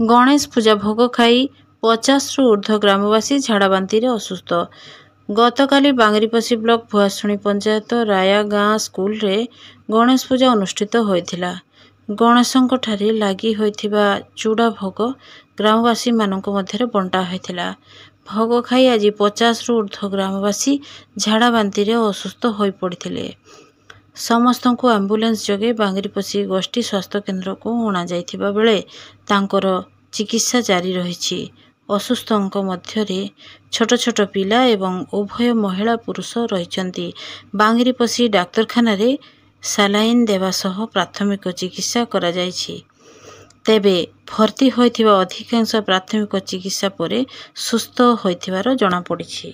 गणेश पूजा भोग खाई 50 ऊर्ध्व ग्रामवासी झाड़ाबांतिर असुस्थ। गतकाली बांगरीपोषी ब्लॉक भुआशुणी पंचायत राया गाँ स्कूल रे गणेश पूजा अनुष्ठित होइथिला। गणेशंक ठारे लागी होइथिबा चूड़ा भोग ग्रामवासी मानक मध्यरे बंटा होइथिला। भोग खाई आज 50 ऊर्ध्व ग्रामवासी झाड़ाबांतिर असुस्थ होई पड़िथिले। समस्तଙ୍କୁ आम्बुलांस जोगे बांगरीपोषी गोष्ठी स्वास्थ्य केन्द्र को अणा जाइथिबा बेले तांकर चिकित्सा जारी रहिछि। असुस्थଙ୍କ ମଧ୍ୟରେ छोट छोट पिला एवं उभय महिला पुरुष रहिछन्ति। बांगरीपोषी डाक्तरखाना रे सालाइन देवा सह प्राथमिक चिकित्सा करा जाइछि। तेबे भर्ती होइथिबा अधिकांश प्राथमिक चिकित्सा परे सुस्थ होइथिबार जणा पड़िछि।